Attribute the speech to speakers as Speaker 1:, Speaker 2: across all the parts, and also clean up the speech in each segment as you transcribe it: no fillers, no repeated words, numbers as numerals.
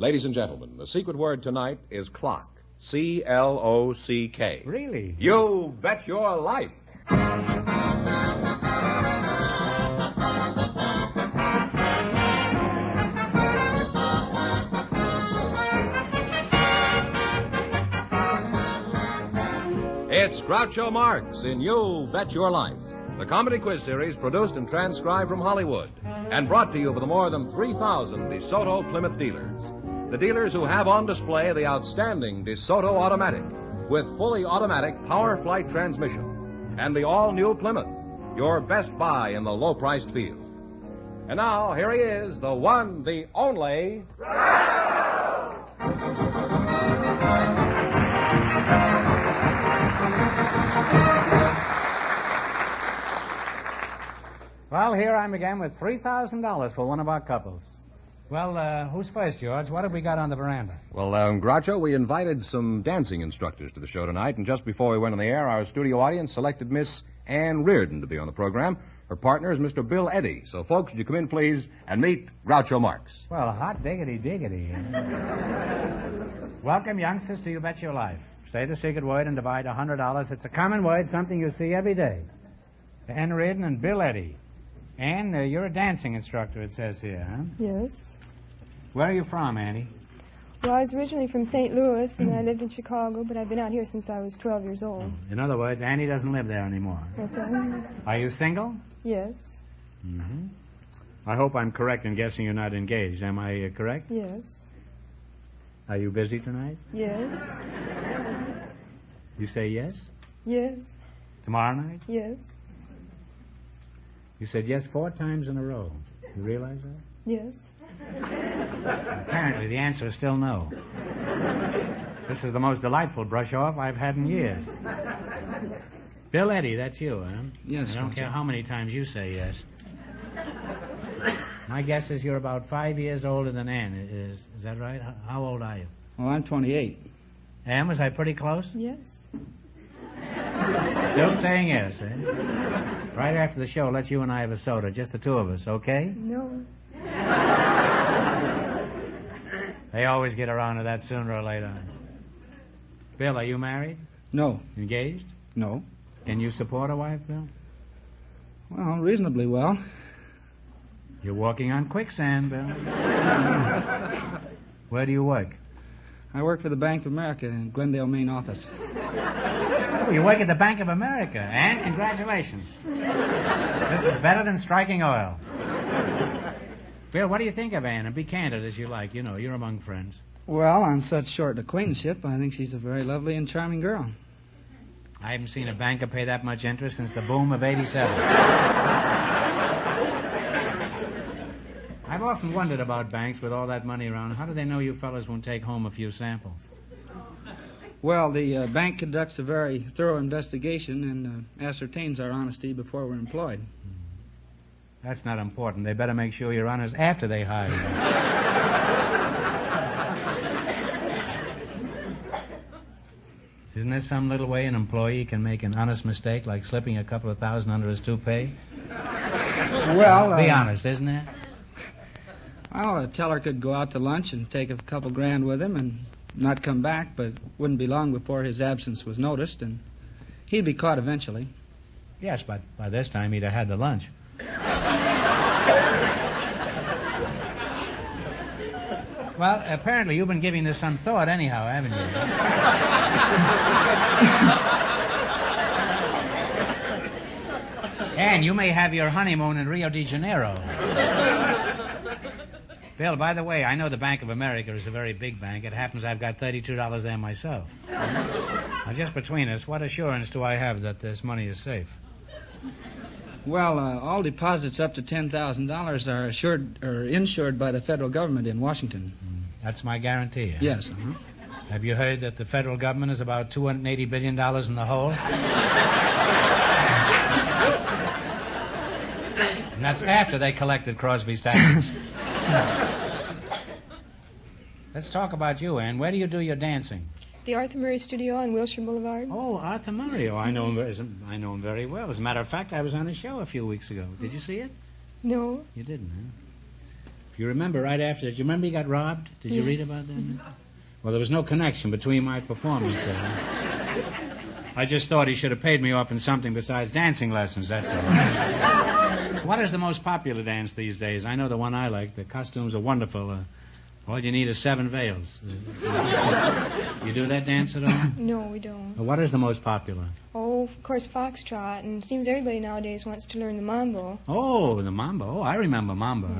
Speaker 1: Ladies and gentlemen, the secret word tonight is clock. C-L-O-C-K.
Speaker 2: Really?
Speaker 1: You bet your life. It's Groucho Marx in You Bet Your Life, the comedy quiz series produced and transcribed from Hollywood and brought to you by the more than 3,000 DeSoto Plymouth dealers. The dealers who have on display the outstanding DeSoto Automatic with fully automatic power flight transmission and the all-new Plymouth, your best buy in the low-priced field. And now, here he is, the one, the only...
Speaker 2: Well, here I'm again with $3,000 for one of our couples. Well, who's first, George? What have we got on the veranda?
Speaker 1: Well, Groucho, we invited some dancing instructors to the show tonight, and just before we went on the air, our studio audience selected Miss Ann Reardon to be on the program. Her partner is Mr. Bill Eddy. So, folks, would you come in, please, and meet Groucho Marx.
Speaker 2: Well, hot diggity. Welcome, youngsters, to You Bet Your Life. Say the secret word and divide $100. It's a common word, something you see every day. Ann Reardon and Bill Eddy. Ann, you're a dancing instructor, it says here, huh?
Speaker 3: Yes.
Speaker 2: Where are you from, Annie?
Speaker 3: Well, I was originally from St. Louis, and I lived in Chicago, but I've been out here since I was 12 years old.
Speaker 2: In other words, Annie doesn't live there anymore.
Speaker 3: That's right.
Speaker 2: Are you single?
Speaker 3: Yes.
Speaker 2: Mm-hmm. I hope I'm correct in guessing you're not engaged. Am I correct?
Speaker 3: Yes.
Speaker 2: Are you busy tonight?
Speaker 3: Yes.
Speaker 2: You say yes?
Speaker 3: Yes.
Speaker 2: Tomorrow night?
Speaker 3: Yes.
Speaker 2: You said yes 4 times in a row. You realize that?
Speaker 3: Yes.
Speaker 2: Apparently, the answer is still no. This is the most delightful brush-off I've had in years. Bill Eddy, that's you, huh?
Speaker 4: Yes.
Speaker 2: I don't care how many times you say yes. My guess is you're about 5 years older than Ann. Is that right? How old are you?
Speaker 4: Well, I'm 28.
Speaker 2: Ann, was I pretty close?
Speaker 3: Yes.
Speaker 2: Still saying yes, eh? Right after the show, let's you and I have a soda, just the two of us, okay?
Speaker 3: No.
Speaker 2: They always get around to that sooner or later. Bill, are you married?
Speaker 4: No.
Speaker 2: Engaged?
Speaker 4: No.
Speaker 2: Can you support a wife, Bill?
Speaker 4: Well, reasonably well.
Speaker 2: You're walking on quicksand, Bill. Where do you work?
Speaker 4: I work for the Bank of America in Glendale, Maine office.
Speaker 2: Oh, you work at the Bank of America, and congratulations. This is better than striking oil. Bill, what do you think of Ann? And be candid as you like. You know, you're among friends.
Speaker 4: Well, on such short acquaintanceship, I think she's a very lovely and charming girl.
Speaker 2: I haven't seen a banker pay that much interest since the boom of '87. I've often wondered about banks with all that money around. How do they know you fellas won't take home a few samples?
Speaker 4: Well, the bank conducts a very thorough investigation and ascertains our honesty before we're employed.
Speaker 2: That's not important. They better make sure you're honest after they hire you. Isn't there some little way an employee can make an honest mistake, like slipping a couple of $1,000 under his toupee?
Speaker 4: Well,
Speaker 2: be honest, isn't there?
Speaker 4: Well, a teller could go out to lunch and take a couple grand with him and not come back, but wouldn't be long before his absence was noticed, and he'd be caught eventually.
Speaker 2: Yes, but by this time he'd have had the lunch. Well, apparently you've been giving this some thought anyhow, haven't you? And you may have your honeymoon in Rio de Janeiro. Bill, by the way, I know the Bank of America is a very big bank. It happens I've got $32 there myself. Now, just between us, what assurance do I have that this money is safe?
Speaker 4: Well, all deposits up to $10,000 are assured or insured by the federal government in Washington.
Speaker 2: That's my guarantee. Huh?
Speaker 4: Yes.
Speaker 2: Have you heard that the federal government is about $280 billion in the hole? And that's after they collected Crosby's taxes. Let's talk about you, Ann. Where do you do your dancing?
Speaker 3: The Arthur Murray Studio on Wilshire Boulevard.
Speaker 2: Oh, Arthur Murray. Oh, I know him very well. As a matter of fact, I was on his show a few weeks ago. Did you see it?
Speaker 3: No.
Speaker 2: You didn't, huh? If you remember right after that, you remember he got robbed? Did you read about that? Well, there was no connection between my performance. I just thought he should have paid me off in something besides dancing lessons, that's all. What is the most popular dance these days? I know the one I like. The costumes are wonderful. All you need is 7 veils. You do that dance at all?
Speaker 3: No, we don't.
Speaker 2: Well, what is the most popular?
Speaker 3: Oh, of course, foxtrot, and it seems everybody nowadays wants to learn the mambo.
Speaker 2: Oh, the mambo. Oh, I remember mambo.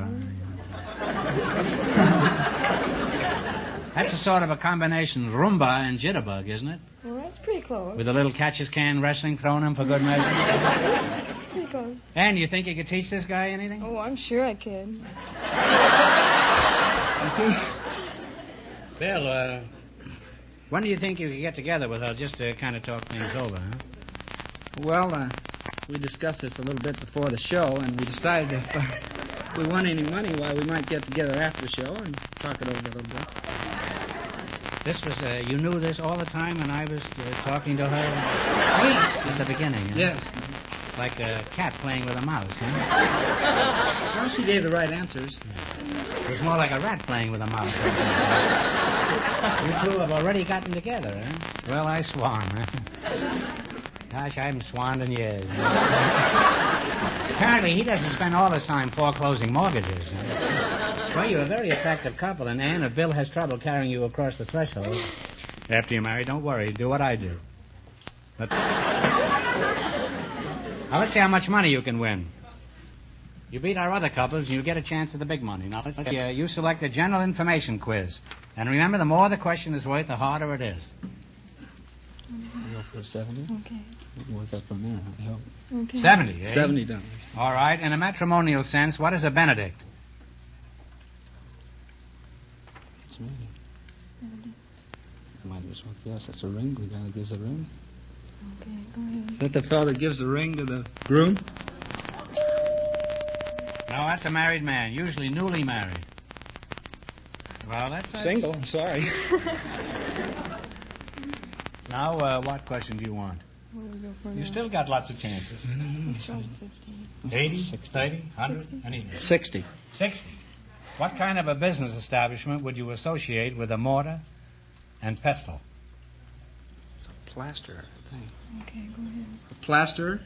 Speaker 2: That's a sort of a combination of rumba and jitterbug, isn't it?
Speaker 3: Well, that's pretty close.
Speaker 2: With a little catch-as-can wrestling thrown in for good measure.
Speaker 3: Pretty close.
Speaker 2: And you think you could teach this guy anything?
Speaker 3: Oh, I'm sure I could.
Speaker 2: Bill, when do you think you could get together with her just to kind of talk things over, huh?
Speaker 4: Well, we discussed this a little bit before the show, and we decided if we won any money, why, we might get together after the show and talk it over a little bit.
Speaker 2: This was, you knew this all the time when I was talking to her? At the beginning, huh?
Speaker 4: Yes.
Speaker 2: Like a cat playing with a mouse, huh?
Speaker 4: Well, she gave the right answers.
Speaker 2: It was more like a rat playing with a mouse. You two have already gotten together, huh? Well, I swan, huh? Gosh, I haven't swanned in years. Apparently, he doesn't spend all his time foreclosing mortgages. Well, you're a very attractive couple, and Anne, if Bill has trouble carrying you across the threshold after you're married, don't worry. Do what I do. But... Now, let's see how much money you can win. You beat our other couples, and you get a chance at the big money. Now, you select a general information quiz. And remember, the more the question is worth, the harder it is.
Speaker 4: You go for 70?
Speaker 3: Okay.
Speaker 4: What's that from there?
Speaker 3: Okay.
Speaker 2: 70, eh?
Speaker 4: $70.
Speaker 2: All right. In a matrimonial sense, what is a benedict?
Speaker 4: It's me. Might as well guess. That's a ring. The guy that gives a ring.
Speaker 3: Okay, go ahead.
Speaker 4: Is that the fellow that gives the ring to the groom?
Speaker 2: No, that's a married man, usually newly married. Well, that's...
Speaker 4: Single, I'm sorry.
Speaker 2: Now, what question do you want?
Speaker 3: What do we go for
Speaker 2: You
Speaker 3: now?
Speaker 2: still got lots of chances. 80, 30, 100,
Speaker 3: 60.
Speaker 2: anything.
Speaker 4: 60.
Speaker 2: 60. What kind of a business establishment would you associate with a mortar and pestle?
Speaker 4: Plaster, I think.
Speaker 3: Okay, go ahead.
Speaker 4: Plaster?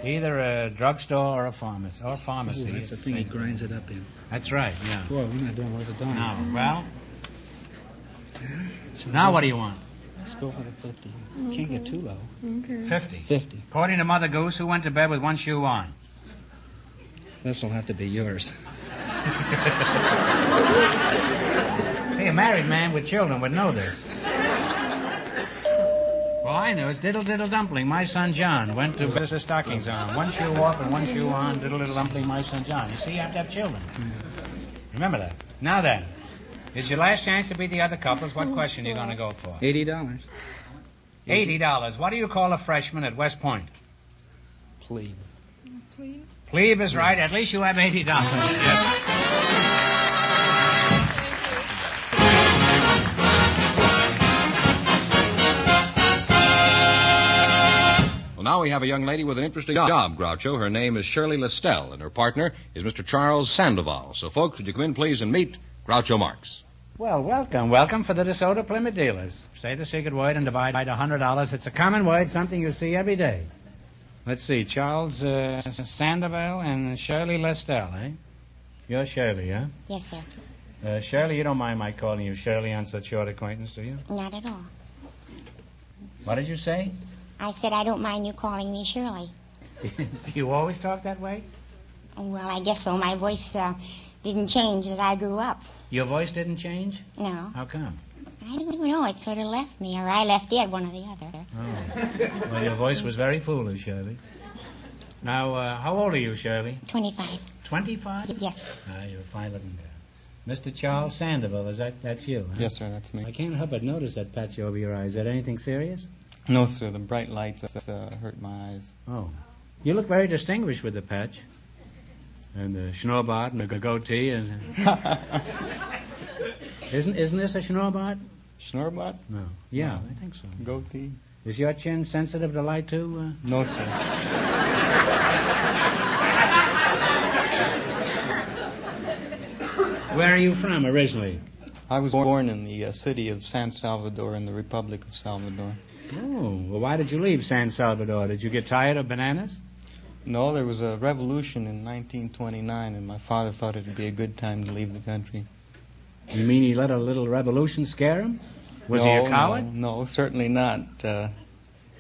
Speaker 2: Either a drugstore or a pharmacy. Or pharmacy.
Speaker 4: Ooh, that's the thing he grinds it up in.
Speaker 2: That's right, yeah.
Speaker 4: Boy, we're not doing worth a darn.
Speaker 2: Now, well... Now what do you want?
Speaker 4: Let's go for the 50. Can't get too low.
Speaker 3: Okay.
Speaker 2: 50.
Speaker 4: 50.
Speaker 2: According to Mother Goose, who went to bed with one shoe on?
Speaker 4: This'll have to be yours.
Speaker 2: See, a married man with children would know this. Well, I know. It's Diddle Diddle Dumpling, my son John. Went to bed with his stockings on. One shoe off and one shoe on. Diddle Diddle Dumpling, my son John. You see, you have to have children. Remember that. Now then, it's your last chance to beat the other couples. What question are you going to go for?
Speaker 4: $80.
Speaker 2: $80. What do you call a freshman at West Point?
Speaker 4: Plebe.
Speaker 3: Please?
Speaker 2: Plebe is right. At least you have $80. Yes.
Speaker 1: Well, now we have a young lady with an interesting job, Groucho. Her name is Shirley Lestelle, and her partner is Mr. Charles Sandoval. So, folks, would you come in, please, and meet Groucho Marx.
Speaker 2: Well, welcome. Welcome for the DeSoto Plymouth dealers. Say the secret word and divide by $100. It's a common word, something you see every day. Let's see, Charles Sandoval and Shirley Lestelle, eh? You're Shirley, huh?
Speaker 5: Yes, sir.
Speaker 2: Shirley, you don't mind my calling you Shirley on such short acquaintance, do you?
Speaker 5: Not at all.
Speaker 2: What did you say?
Speaker 5: I said I don't mind you calling me Shirley.
Speaker 2: Do you always talk that way?
Speaker 5: Well, I guess so. My voice didn't change as I grew up.
Speaker 2: Your voice didn't change?
Speaker 5: No.
Speaker 2: How come?
Speaker 5: I don't know. It sort of left me, or I left it, one or the other.
Speaker 2: Oh. Well, your voice was very foolish, Shirley. Now, how old are you, Shirley?
Speaker 5: 25.
Speaker 2: 25?
Speaker 5: Yes.
Speaker 2: Ah, you're a fine-looking girl. Mr. Charles Sandoval, that's you, huh?
Speaker 6: Yes, sir, that's me.
Speaker 2: I can't help but notice that patch over your eye. Is that anything serious?
Speaker 6: No, sir, the bright lights hurt my eyes.
Speaker 2: Oh. You look very distinguished with the patch. And the schnurrbart and the goatee. And... Isn't this a schnurrbart?
Speaker 6: Schnurrbart?
Speaker 2: No. Yeah, I think so.
Speaker 6: Goatee?
Speaker 2: Is your chin sensitive to light, too?
Speaker 6: No, sir.
Speaker 2: Where are you from originally?
Speaker 6: I was born in the city of San Salvador in the Republic of Salvador.
Speaker 2: Oh, well, why did you leave San Salvador? Did you get tired of bananas?
Speaker 6: No, there was a revolution in 1929, and my father thought it would be a good time to leave the country.
Speaker 2: You mean he let a little revolution scare him? Was he a coward?
Speaker 6: No, certainly not.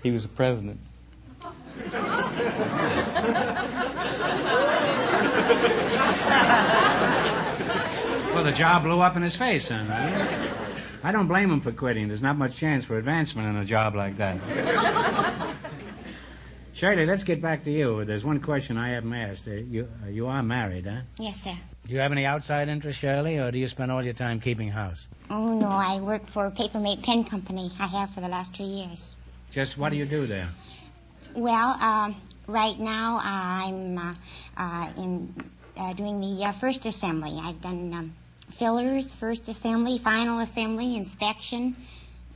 Speaker 6: He was a president.
Speaker 2: Well, the job blew up in his face, son. I don't blame him for quitting. There's not much chance for advancement in a job like that. Shirley, let's get back to you. There's one question I haven't asked. You are married, huh?
Speaker 5: Yes, sir.
Speaker 2: Do you have any outside interest, Shirley, or do you spend all your time keeping house?
Speaker 5: Oh, no, I work for a Papermate Pen Company. I have for the last 2 years.
Speaker 2: Just what do you do there?
Speaker 5: Well, right now I'm doing the first assembly. I've done fillers, first assembly, final assembly, inspection.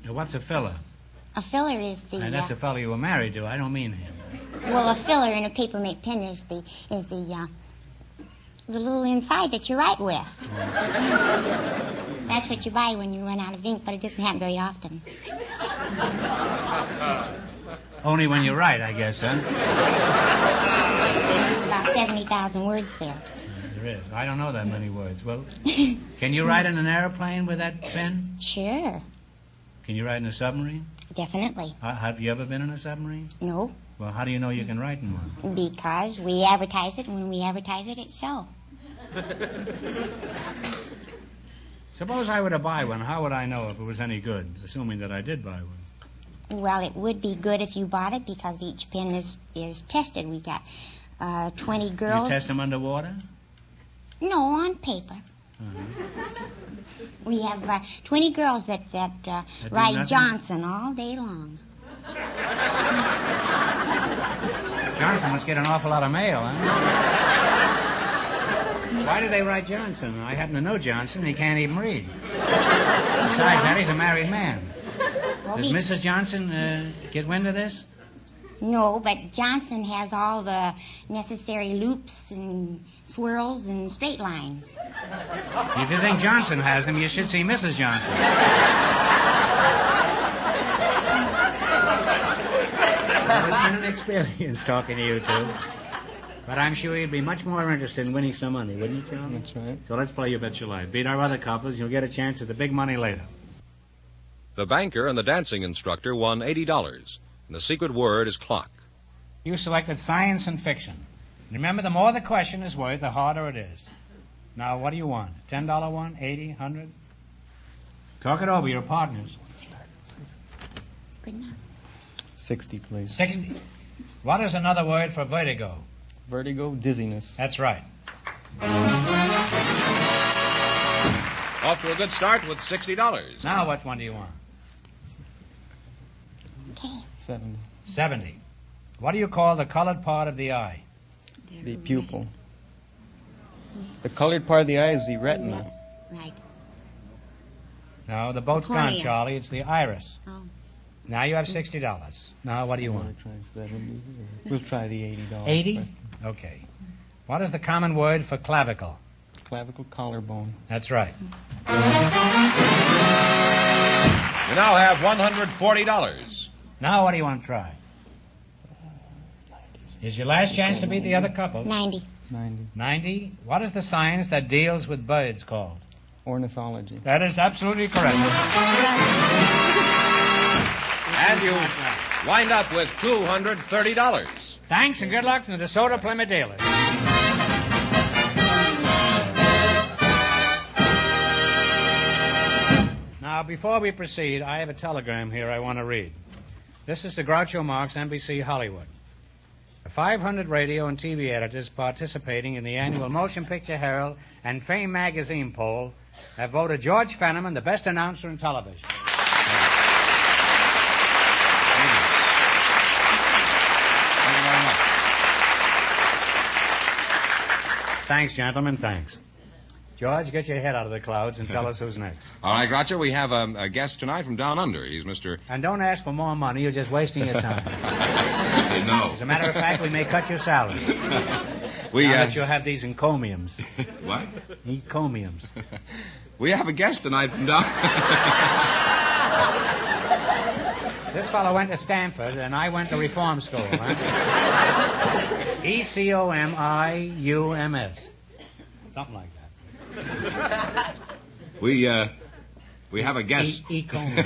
Speaker 2: Now, what's a filler?
Speaker 5: A filler is the...
Speaker 2: Now, that's a fellow you were married to. I don't mean him.
Speaker 5: Well, a filler in a Papermate pen is the little inside that you write with. That's what you buy when you run out of ink, but it doesn't happen very often.
Speaker 2: Only when you write, I guess, huh?
Speaker 5: There's about 70,000 words there.
Speaker 2: There is. I don't know that many words. Well, can you write in an airplane with that pen?
Speaker 5: Sure.
Speaker 2: Can you write in a submarine?
Speaker 5: Definitely.
Speaker 2: Have you ever been in a submarine?
Speaker 5: No.
Speaker 2: Well, how do you know you can write in one?
Speaker 5: Because we advertise it, and when we advertise it, it's so.
Speaker 2: Suppose I were to buy one. How would I know if it was any good, assuming that I did buy one?
Speaker 5: Well, it would be good if you bought it because each pen is tested. We got 20 girls.
Speaker 2: You test them underwater?
Speaker 5: No, on paper.
Speaker 2: Uh-huh.
Speaker 5: We have 20 girls that ride
Speaker 2: nothing?
Speaker 5: Johnson all day long.
Speaker 2: Johnson must get an awful lot of mail, huh? Why do they write Johnson? I happen to know Johnson. He can't even read. Besides that, he's a married man.
Speaker 5: Well,
Speaker 2: Does Mrs. Johnson get wind of this?
Speaker 5: No, but Johnson has all the necessary loops and swirls and straight lines.
Speaker 2: If you think Johnson has them, you should see Mrs. Johnson. Well, it's been an experience talking to you two. But I'm sure you'd be much more interested in winning some money, wouldn't you, Charlie?
Speaker 6: That's right.
Speaker 2: So let's play You Bet Your Life. Beat our other couples, you'll get a chance at the big money later.
Speaker 1: The banker and the dancing instructor won $80, and the secret word is clock.
Speaker 2: You selected science and fiction. Remember, the more the question is worth, the harder it is. Now, what do you want? $10 one? 80, 100? Talk it over, your partners.
Speaker 5: Good enough.
Speaker 6: 60, please.
Speaker 2: 60. What is another word for vertigo?
Speaker 6: Vertigo, dizziness.
Speaker 2: That's right.
Speaker 1: Off to a good start with $60.
Speaker 2: Now, what one do you want?
Speaker 5: Okay.
Speaker 6: 70.
Speaker 2: 70. What do you call the colored part of the eye?
Speaker 6: The pupil. The colored part of the eye is the retina.
Speaker 5: Right.
Speaker 2: No, the boat's gone,
Speaker 5: Cornea.
Speaker 2: Charlie. It's the iris.
Speaker 5: Oh.
Speaker 2: Now you have $60. Now, what do you want?
Speaker 6: We'll try the $80.
Speaker 2: 80?
Speaker 6: first.
Speaker 2: Okay. What is the common word for clavicle?
Speaker 6: Clavicle, collarbone.
Speaker 2: That's right.
Speaker 1: You now have $140.
Speaker 2: Now, what do you want to try? Is your last chance to beat the other couple.
Speaker 5: 90.
Speaker 6: 90.
Speaker 2: 90. What is the science that deals with birds called?
Speaker 6: Ornithology.
Speaker 2: That is absolutely correct.
Speaker 1: And you wind up with $230.
Speaker 2: Thanks and good luck from the DeSoto Plymouth dealers. Now, before we proceed, I have a telegram here I want to read. This is to Groucho Marx, NBC Hollywood. The 500 radio and TV editors participating in the annual Motion Picture Herald and Fame magazine poll have voted George Fenneman the best announcer in television. Thanks, gentlemen, thanks. George, get your head out of the clouds and tell us who's next.
Speaker 1: All right, Groucho, we have a guest tonight from down under. He's Mr.
Speaker 2: And don't ask for more money. You're just wasting your time.
Speaker 1: No.
Speaker 2: As a matter of fact, we may cut your salary. Now that you'll have these encomiums.
Speaker 1: What?
Speaker 2: Encomiums.
Speaker 1: We have a guest tonight from down...
Speaker 2: This fellow went to Stanford, and I went to reform school, huh? ECOMIUMS. Something like that.
Speaker 1: We have a guest.
Speaker 2: Encomiums.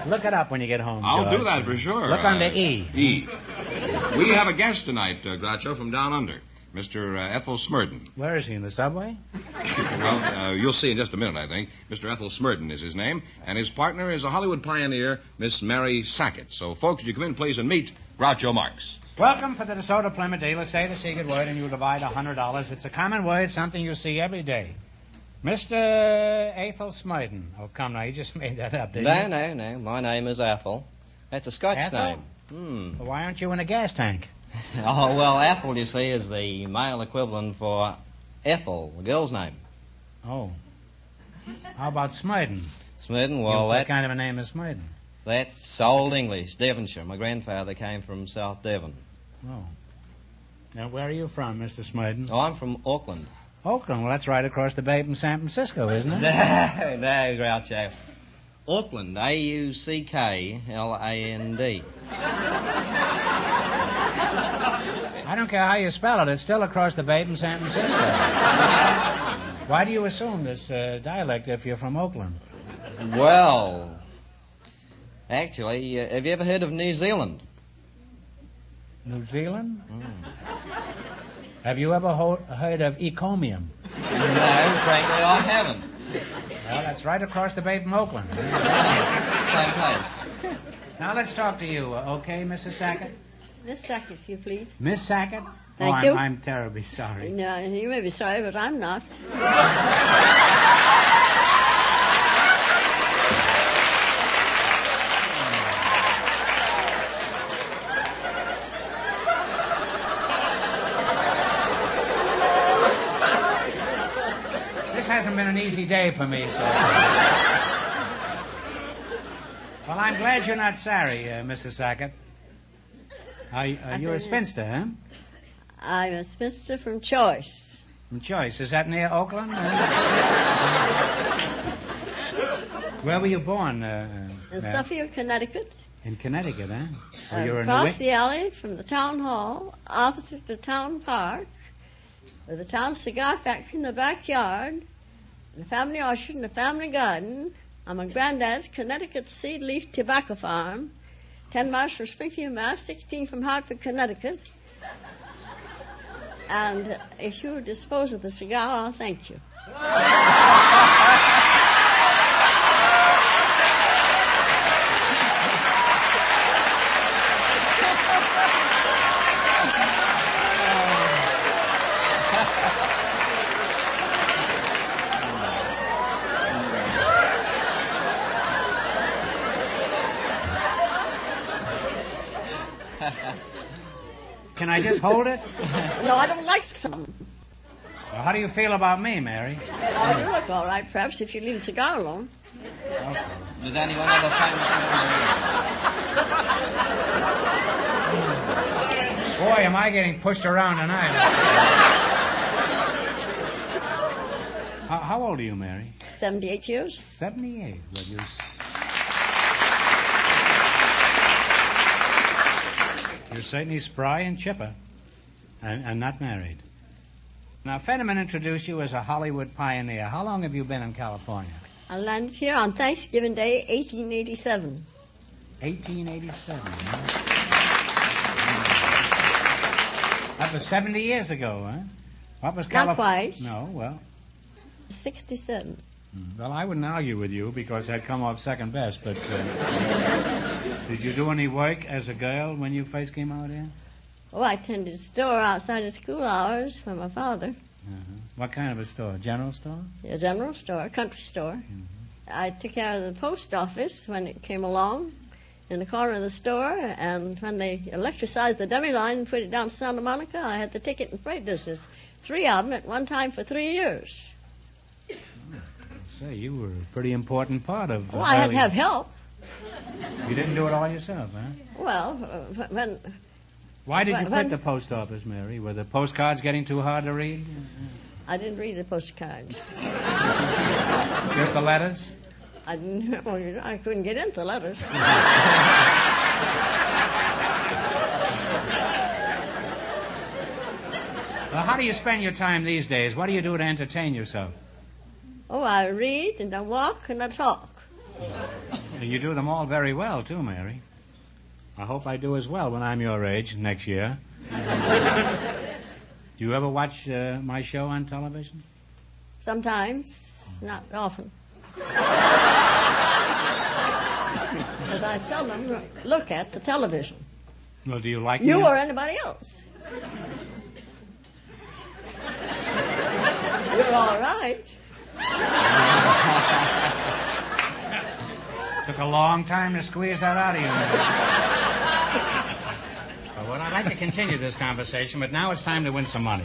Speaker 2: Look it up when you get home,
Speaker 1: I'll
Speaker 2: George.
Speaker 1: do that for sure.
Speaker 2: Look under E.
Speaker 1: E. We have a guest tonight, Groucho, from down under. Mr. Ethel Smurden.
Speaker 2: Where is he, in the subway?
Speaker 1: Well, you'll see in just a minute, I think. Mr. Ethel Smurden is his name, and his partner is a Hollywood pioneer, Miss Mary Sackett. So, folks, would you come in, please, and meet Groucho Marx.
Speaker 2: Welcome for the DeSoto Plymouth dealer. Say the secret word and you'll divide $100. It's a common word, something you see every day. Mr. Ethel Smurden. Oh, come now, you just made that up, didn't you?
Speaker 7: No. My name is Ethel. That's a Scotch
Speaker 2: Ethel?
Speaker 7: name.
Speaker 2: Well, why aren't you in a gas tank?
Speaker 7: Oh, well, Ethel, you see, is the male equivalent for Ethel, the girl's name.
Speaker 2: Oh. How about Smurden?
Speaker 7: Smurden, well,
Speaker 2: What kind of a name is Smurden?
Speaker 7: that's Old English, Devonshire. My grandfather came from South Devon.
Speaker 2: Oh. Now, where are you from, Mr. Smurden?
Speaker 7: Oh, I'm from Auckland.
Speaker 2: Oakland. Well, that's right across the bay from San Francisco, isn't it?
Speaker 7: No, Groucho. Auckland, A-U-C-K-L-A-N-D.
Speaker 2: I don't care how you spell it. It's still across the bay from San Francisco. Why do you assume this dialect if you're from Oakland?
Speaker 7: Well, actually, have you ever heard of New Zealand?
Speaker 2: New Zealand? Have you ever heard of Ecomium?
Speaker 7: No, frankly, I haven't.
Speaker 2: Well, that's right across the bay from Oakland.
Speaker 7: Same place.
Speaker 2: Now, let's talk to you, okay, Mrs. Sackett?
Speaker 8: Miss Sackett, if you please.
Speaker 2: Miss Sackett?
Speaker 8: Thank you.
Speaker 2: I'm terribly sorry.
Speaker 8: No, you may be sorry, but I'm not.
Speaker 2: This hasn't been an easy day for me, so... Well, I'm glad you're not sorry, Mrs. Sackett. You're a spinster, huh?
Speaker 8: I'm a spinster from Choice.
Speaker 2: From Choice. Is that near Oakland? Where were you born?
Speaker 8: In Suffield, Connecticut.
Speaker 2: In Connecticut, huh? Oh, you're
Speaker 8: Across the alley from the town hall, opposite the town park, with the town cigar factory in the backyard, and the family orchard and the family garden. On my granddad's Connecticut seed leaf tobacco farm, 10 miles from Springfield, Mass., 16 from Hartford, Connecticut. And if you dispose of the cigar, I'll thank you.
Speaker 2: Can I just hold it?
Speaker 8: No, I don't like some.
Speaker 2: Well, how do you feel about me, Mary?
Speaker 8: Oh, you look all right, perhaps, if you leave the cigar alone.
Speaker 2: Okay.
Speaker 7: Does anyone other famous
Speaker 2: Boy, am I getting pushed around tonight. How old are you, Mary?
Speaker 8: 78 years.
Speaker 2: 78. Well, you're certainly spry and chipper, and not married. Now, Fenneman introduced you as a Hollywood pioneer. How long have you been in California?
Speaker 8: I landed here on Thanksgiving Day, 1887.
Speaker 2: 1887. That was 70 years ago, huh? What was
Speaker 8: Not quite.
Speaker 2: No, well.
Speaker 8: 67.
Speaker 2: Well, I wouldn't argue with you because I'd come off second best, but did you do any work as a girl when you first came out here?
Speaker 8: Oh, I tended a store outside of school hours for my father.
Speaker 2: What kind of a store? General store?
Speaker 8: A general store, a country store. I took care of the post office when it came along in the corner of the store, and when they electricized the dummy line and put it down to Santa Monica, I had the ticket and freight business. 3 of them at one time for 3 years.
Speaker 2: Say, you were a pretty important part of...
Speaker 8: I had to have help.
Speaker 2: You didn't do it all yourself, huh?
Speaker 8: Well, when
Speaker 2: Why did you quit the post office, Mary? Were the postcards getting too hard to read?
Speaker 8: I didn't read the postcards.
Speaker 2: Just the letters?
Speaker 8: I didn't. Well, I couldn't get into letters.
Speaker 2: Well, how do you spend your time these days? What do you do to entertain yourself?
Speaker 8: Oh, I read and I walk and I talk.
Speaker 2: You do them all very well, too, Mary. I hope I do as well when I'm your age next year. Do you ever watch my show on television?
Speaker 8: Sometimes, not often. Because I seldom look at the television.
Speaker 2: Well, do you like
Speaker 8: You
Speaker 2: me?
Speaker 8: or anybody else. You're all right.
Speaker 2: Took a long time to squeeze that out of you, Mary. Well, I'd like to continue this conversation, but now it's time to win some money.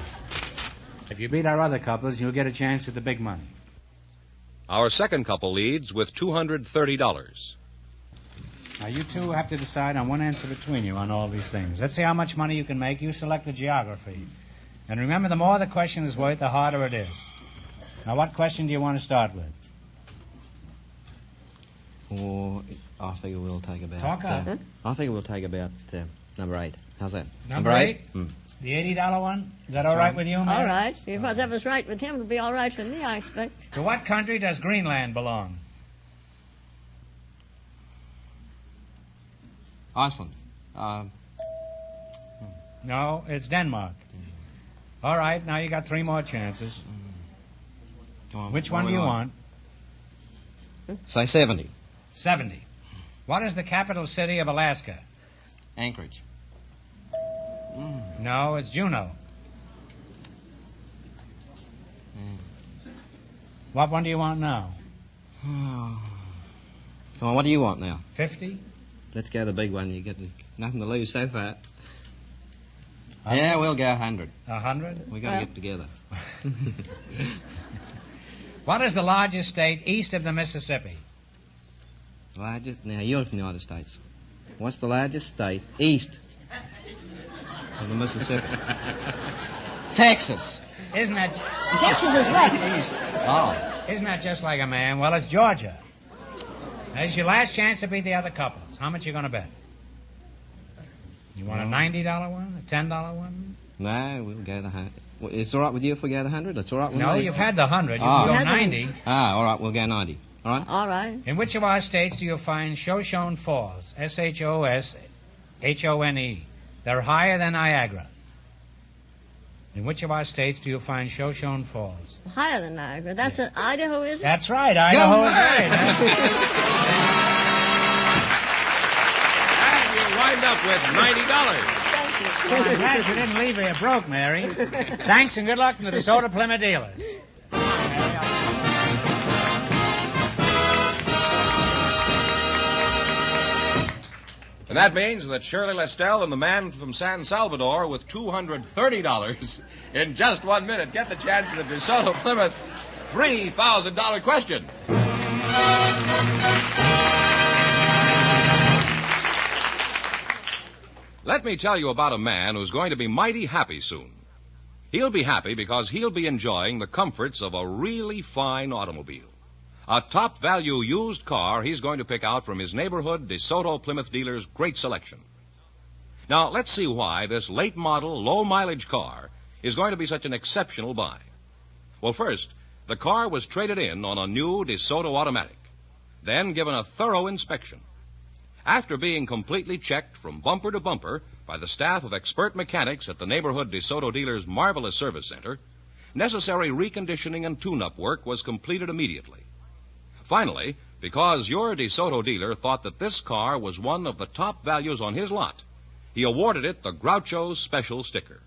Speaker 2: If you beat our other couples, you'll get a chance at the big money.
Speaker 1: Our second couple leads with $230.
Speaker 2: Now, you two have to decide on one answer between you on all these things. Let's see how much money you can make. You select the geography. And remember, the more the question is worth, the harder it is. Now, what question do you want to start with?
Speaker 7: Or I figure we'll take about...
Speaker 2: Talk up.
Speaker 7: I figure we'll take about number 8. How's that?
Speaker 2: Number 8?
Speaker 7: Mm.
Speaker 2: The $80 one? Is that
Speaker 7: That's
Speaker 2: all right
Speaker 7: right.
Speaker 2: with you, Mary?
Speaker 8: All right. If whatever's right with him, it'll be all right with me, I expect.
Speaker 2: To what country does Greenland belong?
Speaker 7: Iceland.
Speaker 2: No, it's Denmark. All right, now you got 3 more chances.
Speaker 7: Come on,
Speaker 2: Which
Speaker 7: what
Speaker 2: one do you want?
Speaker 7: Say 70.
Speaker 2: 70. What is the capital city of Alaska?
Speaker 7: Anchorage.
Speaker 2: No, it's Juneau. What one do you want now?
Speaker 7: Come on, what do you want now?
Speaker 2: 50?
Speaker 7: Let's go the big one. You get nothing to lose so far. Yeah, we'll go 100.
Speaker 2: 100?
Speaker 7: We got to get together.
Speaker 2: What is the largest state east of the Mississippi?
Speaker 7: Largest? Now, you're from the United States. What's the largest state east of the Mississippi? Texas.
Speaker 2: Isn't that...
Speaker 8: Texas is west.
Speaker 7: Oh.
Speaker 2: Isn't that just like a man? Well, it's Georgia. That's your last chance to beat the other couples. How much you going to bet? You want a $90 one? A $10 one?
Speaker 7: No, we'll go the 100. It's all right with you if we go the 100? It's all right with me?
Speaker 2: No, you've had the 100. You
Speaker 7: Oh.
Speaker 2: can
Speaker 8: You
Speaker 2: go
Speaker 8: had the-
Speaker 2: 90.
Speaker 7: Ah, all right, we'll go 90. All right?
Speaker 8: All right.
Speaker 2: In which of our states do you find Shoshone Falls? Shoshone. They're higher than Niagara. In which of our states do you find Shoshone Falls?
Speaker 8: Higher than Niagara. That's in Idaho, is it?
Speaker 2: That's right. Idaho is right.
Speaker 1: And you wind up with $90.
Speaker 8: Thank you.
Speaker 2: Well, I'm glad you didn't leave here broke, Mary. Thanks and good luck from the DeSoto Plymouth dealers.
Speaker 1: And that means that Shirley Lestel and the man from San Salvador with $230 in just 1 minute get the chance of the DeSoto Plymouth $3,000 question. Let me tell you about a man who's going to be mighty happy soon. He'll be happy because he'll be enjoying the comforts of a really fine automobile. A top-value used car he's going to pick out from his neighborhood DeSoto Plymouth dealer's great selection. Now, let's see why this late-model, low-mileage car is going to be such an exceptional buy. Well, first, the car was traded in on a new DeSoto automatic, then given a thorough inspection. After being completely checked from bumper to bumper by the staff of expert mechanics at the neighborhood DeSoto dealer's marvelous service center, necessary reconditioning and tune-up work was completed immediately. Finally, because your DeSoto dealer thought that this car was one of the top values on his lot, he awarded it the Groucho Special sticker.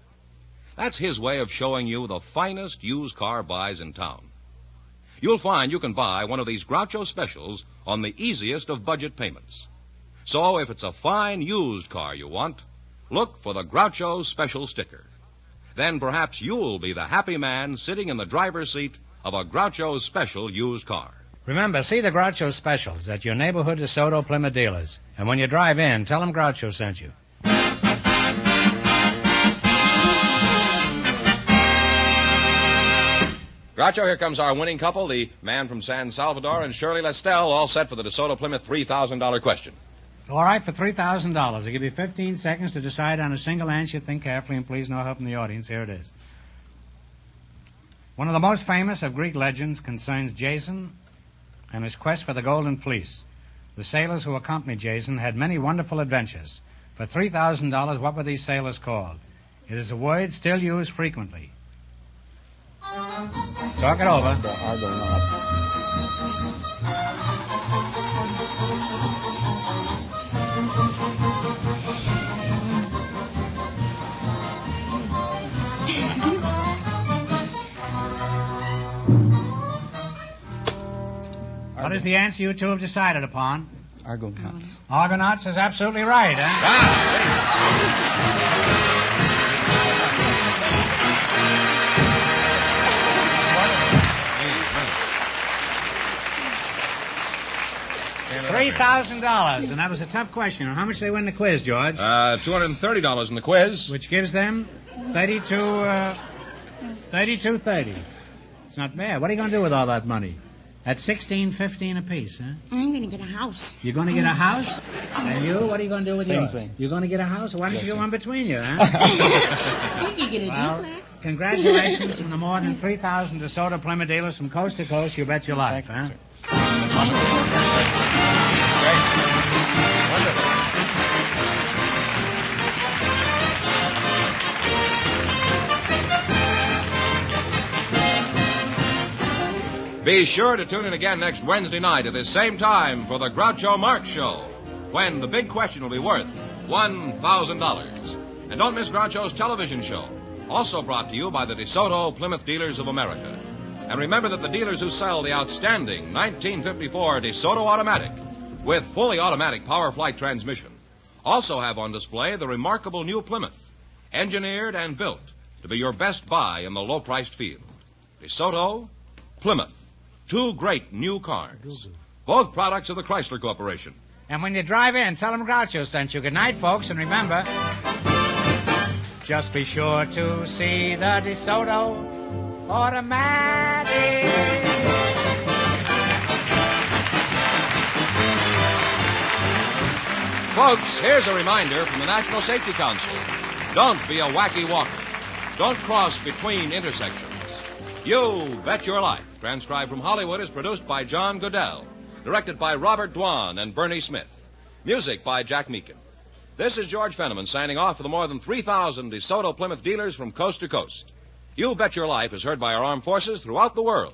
Speaker 1: That's his way of showing you the finest used car buys in town. You'll find you can buy one of these Groucho Specials on the easiest of budget payments. So if it's a fine used car you want, look for the Groucho Special sticker. Then perhaps you'll be the happy man sitting in the driver's seat of a Groucho Special used car.
Speaker 2: Remember, see the Groucho Specials at your neighborhood DeSoto Plymouth dealers. And when you drive in, tell them Groucho sent you.
Speaker 1: Groucho, here comes our winning couple, the man from San Salvador and Shirley Lestel, all set for the DeSoto Plymouth $3,000 question.
Speaker 2: All right, for $3,000. I'll give you 15 seconds to decide on a single answer. Think carefully, and please no help from the audience. Here it is. One of the most famous of Greek legends concerns Jason and his quest for the Golden Fleece. The sailors who accompanied Jason had many wonderful adventures. For $3,000, what were these sailors called? It is a word still used frequently. Talk it over.
Speaker 6: The Argonauts.
Speaker 2: What is the answer you two have decided upon?
Speaker 6: Argonauts.
Speaker 2: Argonauts is absolutely right, $3,000, and that was a tough question. How much they win the quiz, George?
Speaker 1: $230 in the quiz.
Speaker 2: Which gives them $32.30. It's not bad. What are you going to do with all that money? That's $16.15 apiece, huh?
Speaker 5: I'm going to get a house.
Speaker 2: You're going to get a house? And you? What are you going to do with yours?
Speaker 6: Same thing.
Speaker 2: You're going to get a house? Why don't you get one between you, huh?
Speaker 5: You can get a duplex.
Speaker 2: Congratulations from the more than 3,000 DeSoto Plymouth dealers from coast to coast. You bet your life, huh?
Speaker 1: Be sure to tune in again next Wednesday night at this same time for the Groucho Marx Show, when the big question will be worth $1,000. And don't miss Groucho's television show, also brought to you by the DeSoto Plymouth Dealers of America. And remember that the dealers who sell the outstanding 1954 DeSoto Automatic with fully automatic power flight transmission also have on display the remarkable new Plymouth, engineered and built to be your best buy in the low-priced field. DeSoto, Plymouth. Two great new cars. Both products of the Chrysler Corporation.
Speaker 2: And when you drive in, tell them Groucho sent you. Good night, folks, and remember, just be sure to see the DeSoto Automatic.
Speaker 1: Folks, here's a reminder from the National Safety Council. Don't be a wacky walker. Don't cross between intersections. You Bet Your Life, transcribed from Hollywood, is produced by John Goodell, directed by Robert Dwan and Bernie Smith. Music by Jack Meakin. This is George Fenneman signing off for the more than 3,000 DeSoto Plymouth dealers from coast to coast. You Bet Your Life is heard by our armed forces throughout the world.